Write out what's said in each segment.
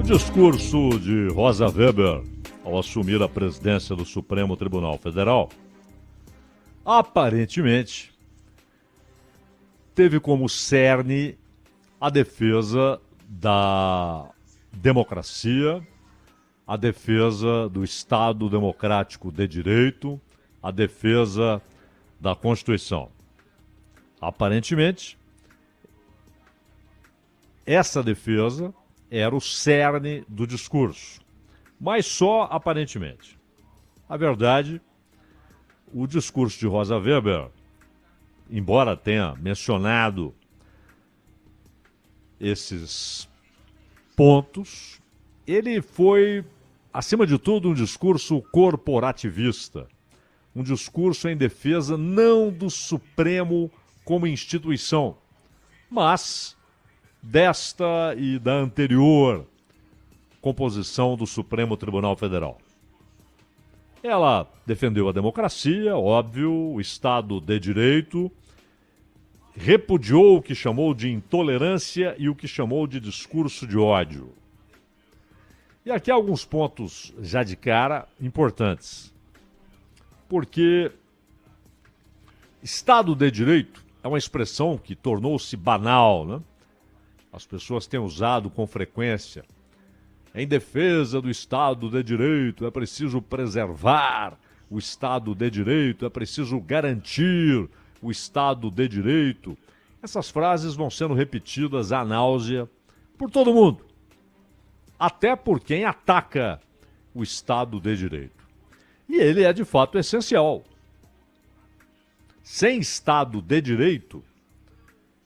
Discurso de Rosa Weber ao assumir a presidência do Supremo Tribunal Federal, aparentemente, teve como cerne a defesa da democracia, a defesa do Estado democrático de direito, a defesa da Constituição. Aparentemente, essa defesa era o cerne do discurso, mas só aparentemente. A verdade, o discurso de Rosa Weber, embora tenha mencionado esses pontos, ele foi, acima de tudo, um discurso corporativista, um discurso em defesa não do Supremo como instituição, mas desta e da anterior composição do Supremo Tribunal Federal. Ela defendeu a democracia, óbvio, o Estado de Direito, repudiou o que chamou de intolerância e o que chamou de discurso de ódio. E aqui há alguns pontos já de cara importantes, porque Estado de Direito é uma expressão que tornou-se banal, né? As pessoas têm usado com frequência. Em defesa do Estado de Direito, é preciso preservar o Estado de Direito, é preciso garantir o Estado de Direito. Essas frases vão sendo repetidas à náusea por todo mundo, até por quem ataca o Estado de Direito. E ele é de fato essencial. Sem Estado de Direito,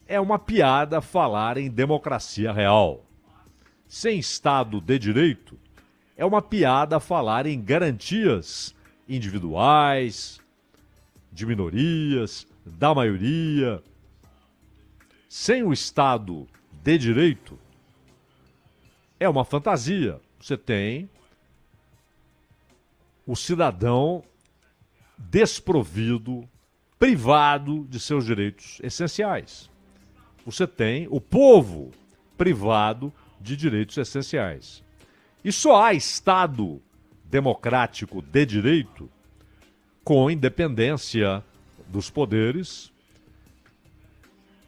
é uma piada falar em democracia real. Sem Estado de Direito, é uma piada falar em garantias individuais, de minorias, da maioria. Sem o Estado de Direito, é uma fantasia. Você tem o cidadão desprovido, privado de seus direitos essenciais. Você tem o povo privado de direitos essenciais. E só há Estado democrático de direito com independência dos poderes,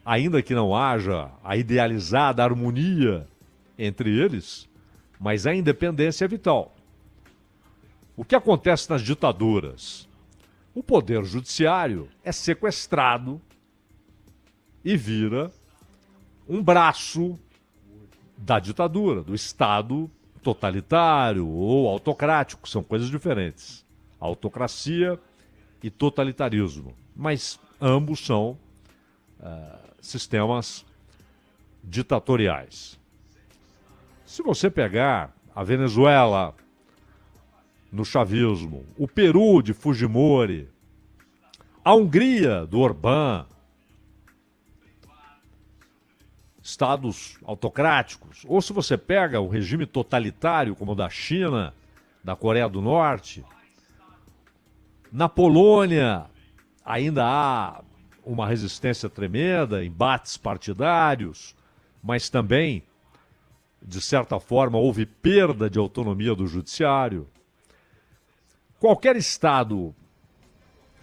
ainda que não haja a idealizada harmonia entre eles, mas a independência é vital. O que acontece nas ditaduras? O poder judiciário é sequestrado e vira um braço da ditadura, do Estado totalitário ou autocrático, são coisas diferentes. Autocracia e totalitarismo, mas ambos são sistemas ditatoriais. Se você pegar a Venezuela no chavismo, o Peru de Fujimori, a Hungria do Orbán, estados autocráticos, ou se você pega o regime totalitário como o da China, da Coreia do Norte, na Polônia ainda há uma resistência tremenda, embates partidários, mas também, de certa forma, houve perda de autonomia do judiciário. Qualquer estado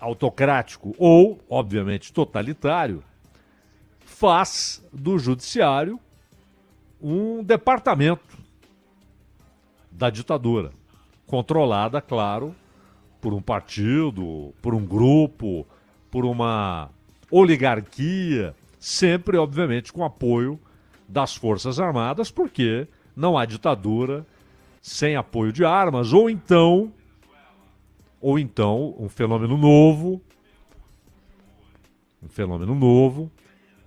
autocrático ou, obviamente, totalitário faz do judiciário um departamento da ditadura, controlada, claro, por um partido, por um grupo, por uma oligarquia, sempre, obviamente, com apoio das Forças Armadas, porque não há ditadura sem apoio de armas, ou então um fenômeno novo,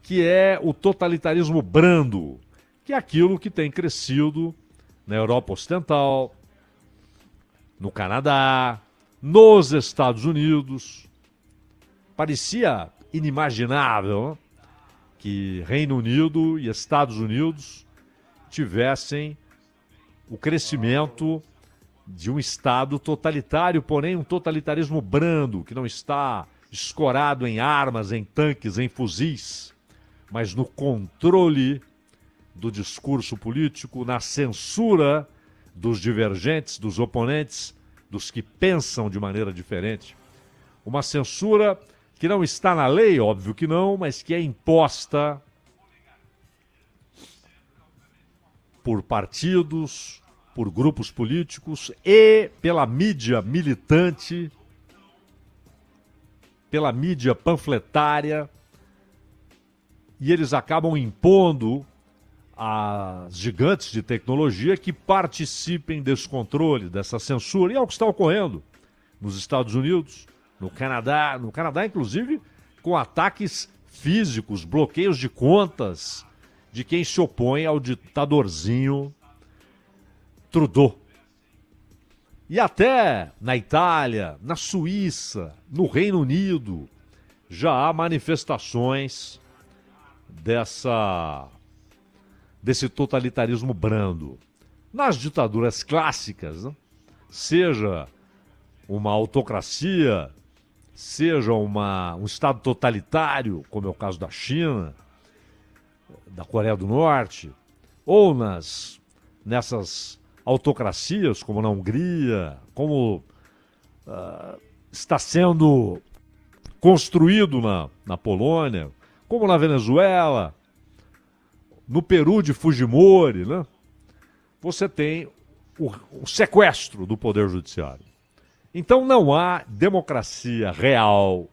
que é o totalitarismo brando, que é aquilo que tem crescido na Europa Ocidental, no Canadá, nos Estados Unidos. Parecia inimaginável, né, que Reino Unido e Estados Unidos tivessem o crescimento de um Estado totalitário, porém um totalitarismo brando, que não está escorado em armas, em tanques, em fuzis, mas no controle do discurso político, na censura dos divergentes, dos oponentes, dos que pensam de maneira diferente. Uma censura que não está na lei, óbvio que não, mas que é imposta por partidos, por grupos políticos e pela mídia militante, pela mídia panfletária, e eles acabam impondo às gigantes de tecnologia que participem desse controle, dessa censura, e é o que está ocorrendo nos Estados Unidos, no Canadá inclusive com ataques físicos, bloqueios de contas de quem se opõe ao ditadorzinho Trudeau. E até na Itália, na Suíça, no Reino Unido, já há manifestações desse totalitarismo brando. Nas ditaduras clássicas, né? Seja uma autocracia, seja um Estado totalitário, como é o caso da China, da Coreia do Norte, ou nessas autocracias, como na Hungria, como está sendo construído na Polônia, como na Venezuela, no Peru de Fujimori, né? Você tem o sequestro do Poder Judiciário. Então não há democracia real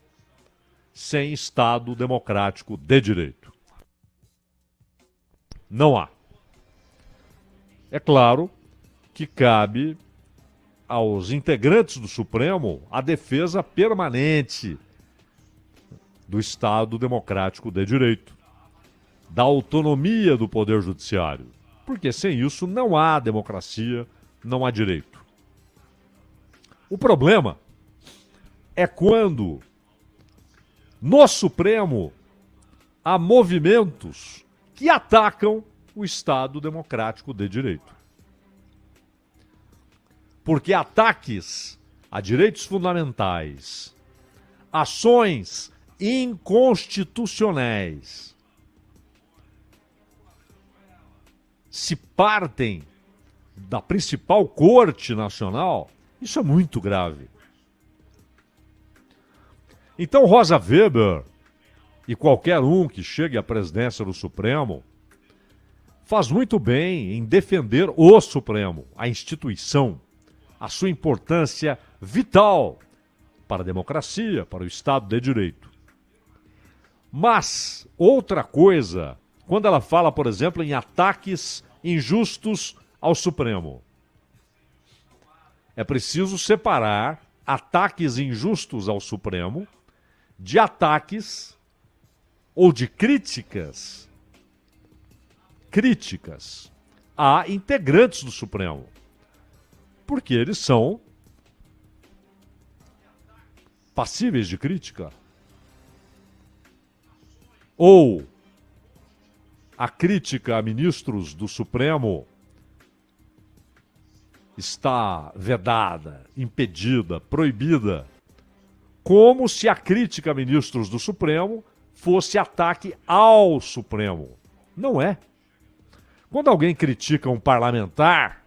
sem Estado democrático de direito. Não há. É claro que cabe aos integrantes do Supremo a defesa permanente do Estado democrático de direito, da autonomia do Poder Judiciário, porque sem isso não há democracia, não há direito. O problema é quando no Supremo há movimentos que atacam o Estado democrático de direito. Porque ataques a direitos fundamentais, ações inconstitucionais, se partem da principal corte nacional, isso é muito grave. Então Rosa Weber e qualquer um que chegue à presidência do Supremo faz muito bem em defender o Supremo, a instituição, a sua importância vital para a democracia, para o Estado de Direito. Mas outra coisa, quando ela fala, por exemplo, em ataques injustos ao Supremo, é preciso separar ataques injustos ao Supremo de ataques ou de críticas a integrantes do Supremo. Porque eles são passíveis de crítica. Ou a crítica a ministros do Supremo está vedada, impedida, proibida, como se a crítica a ministros do Supremo fosse ataque ao Supremo. Não é. Quando alguém critica um parlamentar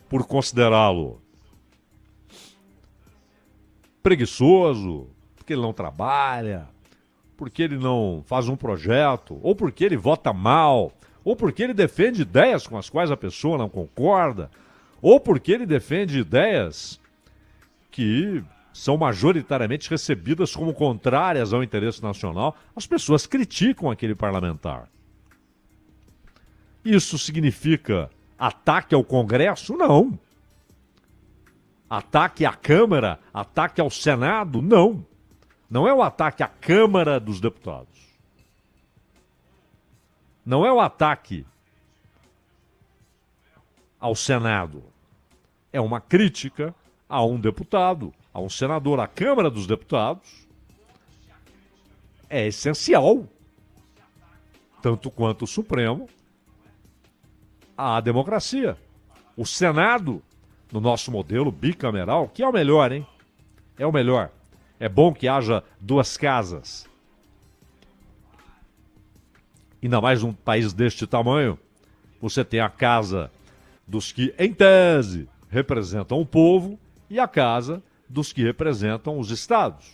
por considerá-lo preguiçoso, porque ele não trabalha, porque ele não faz um projeto, ou porque ele vota mal, ou porque ele defende ideias com as quais a pessoa não concorda, ou porque ele defende ideias que são majoritariamente recebidas como contrárias ao interesse nacional, as pessoas criticam aquele parlamentar. Isso significa ataque ao Congresso? Não. Ataque à Câmara? Ataque ao Senado? Não. Não é o ataque à Câmara dos Deputados. Não é o ataque ao Senado. É uma crítica a um deputado, a um senador. A Câmara dos Deputados é essencial, tanto quanto o Supremo, à democracia. O Senado, no nosso modelo bicameral, que é o melhor, hein? É o melhor. É bom que haja duas casas. ainda mais num país deste tamanho, você tem a casa dos que, em tese, representam o povo e a casa dos que representam os estados.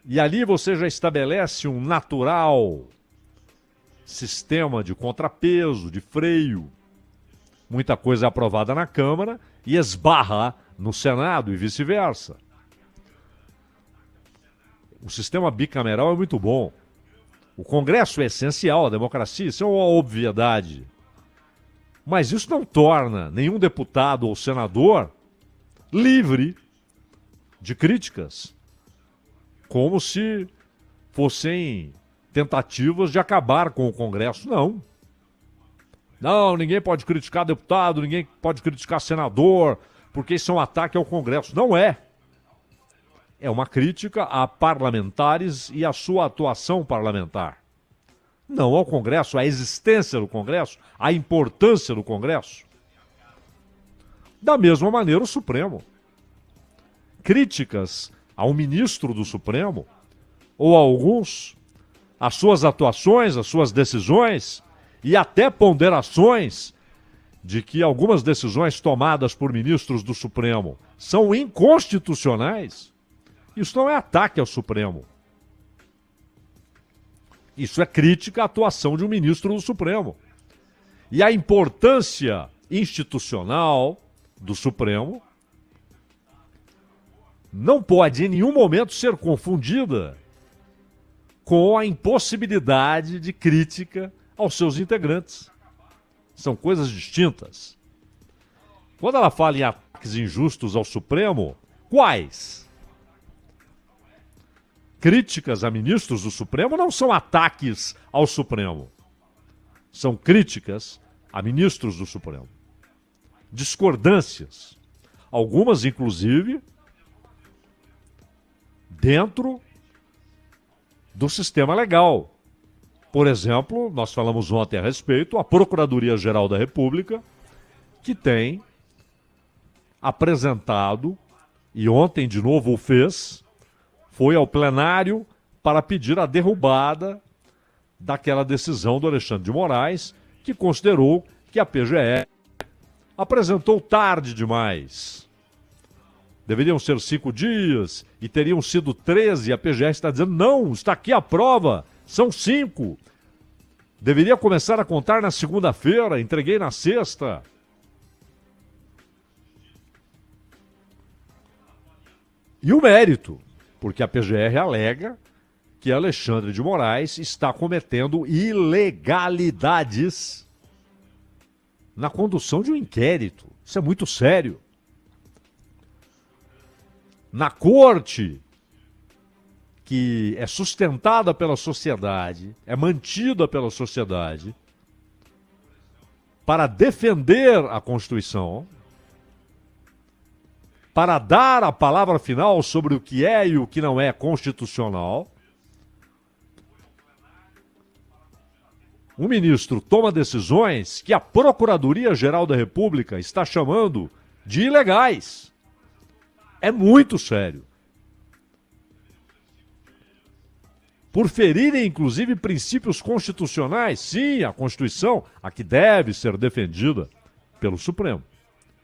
E ali você já estabelece um natural sistema de contrapeso, de freio. Muita coisa é aprovada na Câmara e esbarra no Senado e vice-versa. O sistema bicameral é muito bom. O Congresso é essencial, a democracia, isso é uma obviedade. Mas isso não torna nenhum deputado ou senador livre de críticas, como se fossem tentativas de acabar com o Congresso. Não. Não, ninguém pode criticar deputado, ninguém pode criticar senador, porque isso é um ataque ao Congresso. Não é. É uma crítica a parlamentares e a sua atuação parlamentar. Não ao Congresso, à existência do Congresso, à importância do Congresso. Da mesma maneira, o Supremo. Críticas ao ministro do Supremo, ou a alguns, as suas atuações, as suas decisões, e até ponderações de que algumas decisões tomadas por ministros do Supremo são inconstitucionais, isso não é ataque ao Supremo. Isso é crítica à atuação de um ministro do Supremo. E a importância institucional do Supremo não pode em nenhum momento ser confundida com a impossibilidade de crítica aos seus integrantes. São coisas distintas. Quando ela fala em ataques injustos ao Supremo, quais? Críticas a ministros do Supremo não são ataques ao Supremo. São críticas a ministros do Supremo. Discordâncias. Algumas, inclusive, dentro do sistema legal. Por exemplo, nós falamos ontem a respeito, a Procuradoria-Geral da República, que tem apresentado, e ontem de novo o fez, foi ao plenário para pedir a derrubada daquela decisão do Alexandre de Moraes, que considerou que a PGR apresentou tarde demais. Deveriam ser 5 dias e teriam sido 13, e a PGR está dizendo, não, está aqui a prova, são 5. Deveria começar a contar na segunda-feira, entreguei na sexta. E o mérito, porque a PGR alega que Alexandre de Moraes está cometendo ilegalidades na condução de um inquérito. Isso é muito sério. Na corte, que é sustentada pela sociedade, é mantida pela sociedade, para defender a Constituição, para dar a palavra final sobre o que é e o que não é constitucional, o ministro toma decisões que a Procuradoria-Geral da República está chamando de ilegais. É muito sério. Por ferirem, inclusive, princípios constitucionais, sim, a Constituição, a que deve ser defendida pelo Supremo.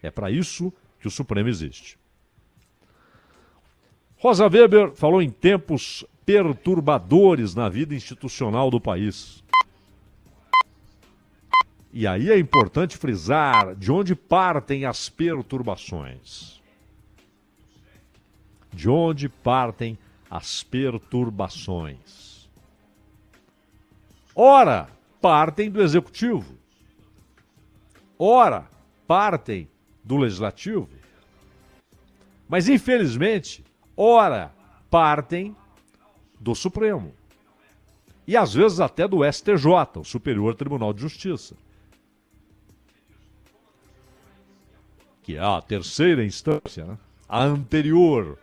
É para isso que o Supremo existe. Rosa Weber falou em tempos perturbadores na vida institucional do país. E aí é importante frisar de onde partem as perturbações. De onde partem as perturbações? Ora, partem do Executivo. Ora, partem do Legislativo. Mas, infelizmente, ora, partem do Supremo. E, às vezes, até do STJ, o Superior Tribunal de Justiça. Que é a terceira instância, né? A anterior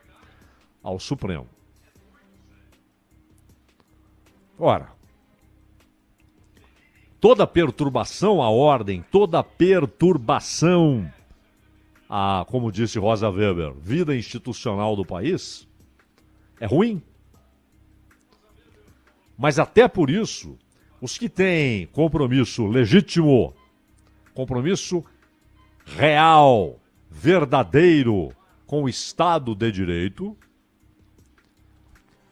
ao Supremo. Ora, toda perturbação à ordem, toda perturbação à, como disse Rosa Weber, vida institucional do país, é ruim. Mas até por isso, os que têm compromisso legítimo, compromisso real, verdadeiro com o Estado de Direito,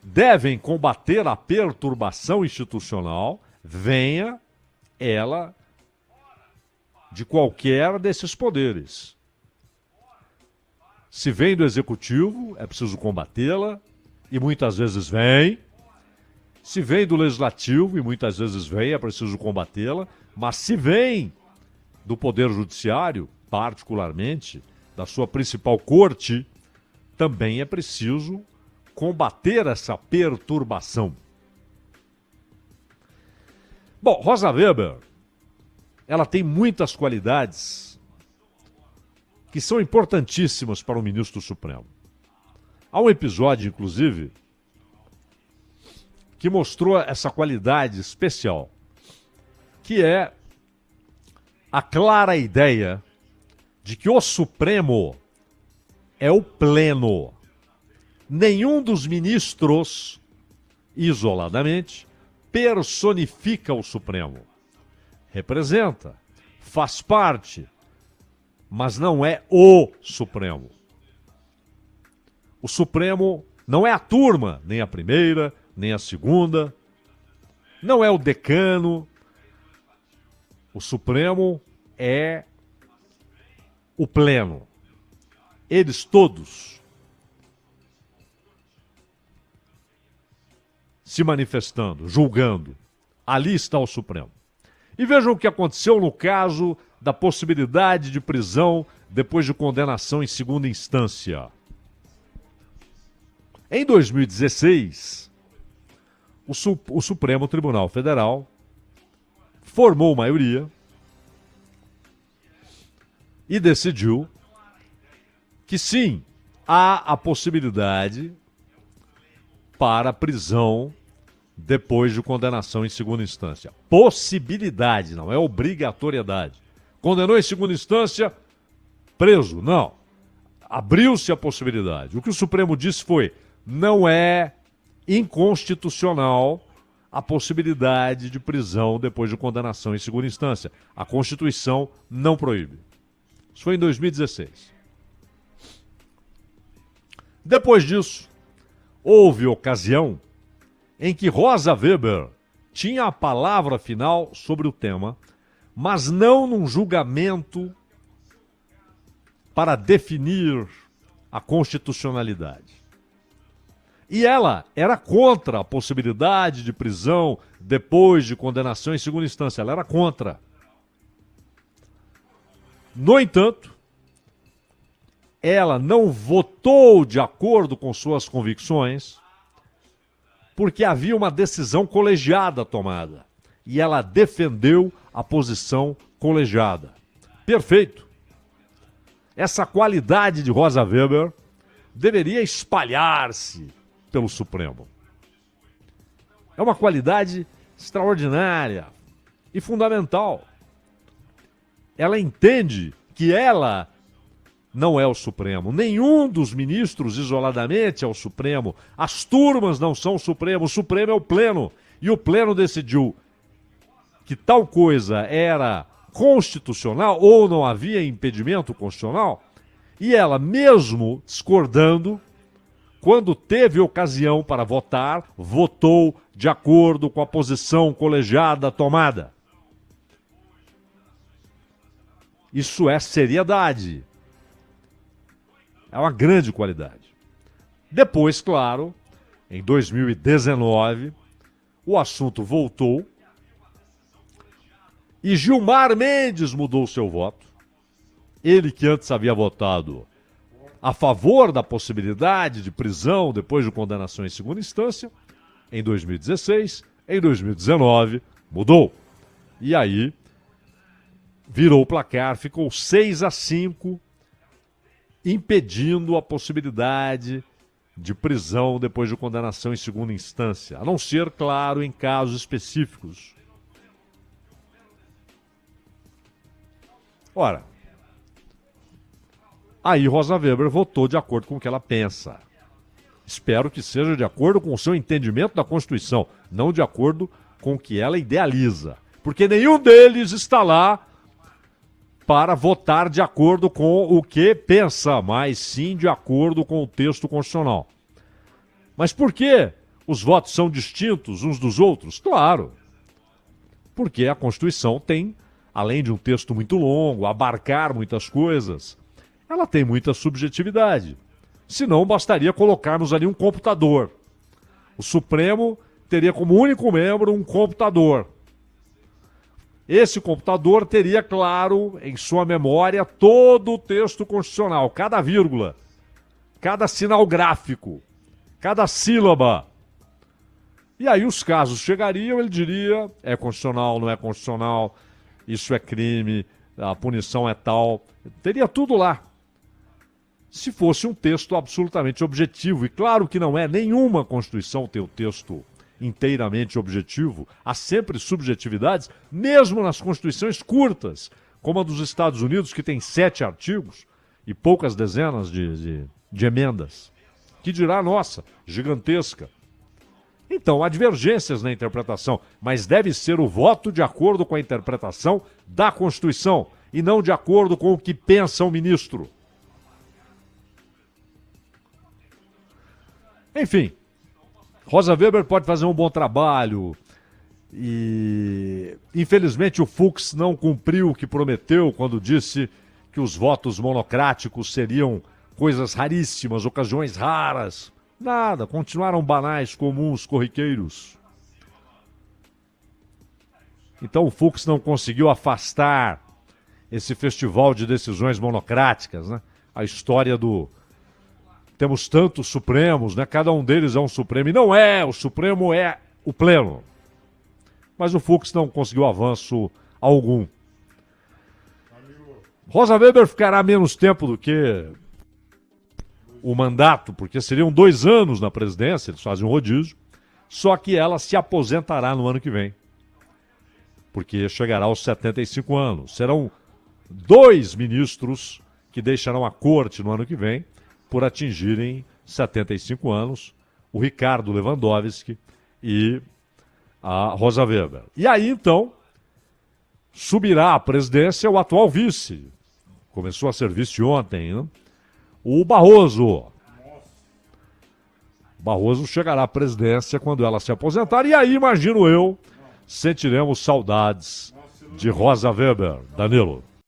devem combater a perturbação institucional, venha ela de qualquer desses poderes. Se vem do Executivo, é preciso combatê-la, e muitas vezes vem. Se vem do Legislativo, e muitas vezes vem, é preciso combatê-la. Mas se vem do Poder Judiciário, particularmente, da sua principal corte, também é preciso combater essa perturbação. Bom, Rosa Weber, ela tem muitas qualidades que são importantíssimas para o ministro Supremo. Há um episódio, inclusive, que mostrou essa qualidade especial, que é a clara ideia de que o Supremo é o pleno. Nenhum dos ministros, isoladamente, personifica o Supremo. Representa, faz parte, mas não é o Supremo. O Supremo não é a turma, nem a primeira, nem a segunda, não é o decano. O Supremo é o pleno. Eles todos se manifestando, julgando. Ali está o Supremo. E vejam o que aconteceu no caso da possibilidade de prisão depois de condenação em segunda instância. Em 2016, o Supremo Tribunal Federal formou maioria e decidiu que sim, há a possibilidade para prisão depois de condenação em segunda instância. Possibilidade, não é obrigatoriedade. Condenou em segunda instância, preso. Não. Abriu-se a possibilidade. O que o Supremo disse foi: não é inconstitucional a possibilidade de prisão depois de condenação em segunda instância. A Constituição não proíbe. Isso foi em 2016. Depois disso, houve ocasião em que Rosa Weber tinha a palavra final sobre o tema, mas não num julgamento para definir a constitucionalidade. E ela era contra a possibilidade de prisão depois de condenação em segunda instância. Ela era contra. No entanto, ela não votou de acordo com suas convicções, porque havia uma decisão colegiada tomada. E ela defendeu a posição colegiada. Perfeito. Essa qualidade de Rosa Weber deveria espalhar-se pelo Supremo. É uma qualidade extraordinária e fundamental. Ela entende que ela não é o Supremo. Nenhum dos ministros isoladamente é o Supremo. As turmas não são o Supremo. O Supremo é o pleno. E o pleno decidiu que tal coisa era constitucional ou não havia impedimento constitucional. E ela, mesmo discordando, quando teve ocasião para votar, votou de acordo com a posição colegiada tomada. Isso é seriedade. É uma grande qualidade. Depois, claro, em 2019, o assunto voltou e Gilmar Mendes mudou seu voto. Ele que antes havia votado a favor da possibilidade de prisão depois de condenação em segunda instância, em 2016, em 2019, mudou. E aí, virou o placar, ficou 6-5, impedindo a possibilidade de prisão depois de condenação em segunda instância, a não ser, claro, em casos específicos. Ora, aí Rosa Weber votou de acordo com o que ela pensa. Espero que seja de acordo com o seu entendimento da Constituição, não de acordo com o que ela idealiza. Porque nenhum deles está lá para votar de acordo com o que pensa, mas sim de acordo com o texto constitucional. Mas por que os votos são distintos uns dos outros? Claro, porque a Constituição tem, além de um texto muito longo, abarcar muitas coisas, ela tem muita subjetividade. Senão bastaria colocarmos ali um computador. O Supremo teria como único membro um computador. Esse computador teria, claro, em sua memória, todo o texto constitucional, cada vírgula, cada sinal gráfico, cada sílaba. E aí os casos chegariam, ele diria, é constitucional, não é constitucional, isso é crime, a punição é tal. Teria tudo lá. Se fosse um texto absolutamente objetivo, e claro que não é, nenhuma Constituição tem o texto inteiramente objetivo, há sempre subjetividades, mesmo nas Constituições curtas, como a dos Estados Unidos, que tem 7 artigos e poucas dezenas de emendas. Que dirá a nossa, gigantesca. Então, há divergências na interpretação, mas deve ser o voto de acordo com a interpretação da Constituição e não de acordo com o que pensa o ministro. Enfim, Rosa Weber pode fazer um bom trabalho e, infelizmente, o Fux não cumpriu o que prometeu quando disse que os votos monocráticos seriam coisas raríssimas, ocasiões raras. Nada, continuaram banais, comuns, corriqueiros. Então o Fux não conseguiu afastar esse festival de decisões monocráticas, né? A história do... Temos tantos Supremos, né? Cada um deles é um Supremo. E não é, o Supremo é o pleno. Mas o Fux não conseguiu avanço algum. Rosa Weber ficará menos tempo do que o mandato, porque seriam 2 anos na presidência, eles fazem um rodízio, só que ela se aposentará no ano que vem, porque chegará aos 75 anos. Serão 2 ministros que deixarão a corte no ano que vem, por atingirem 75 anos, o Ricardo Lewandowski e a Rosa Weber. E aí, então, subirá à presidência o atual vice, começou a ser vice ontem, né? O Barroso. Barroso chegará à presidência quando ela se aposentar, e aí, imagino eu, sentiremos saudades de Rosa Weber. Danilo.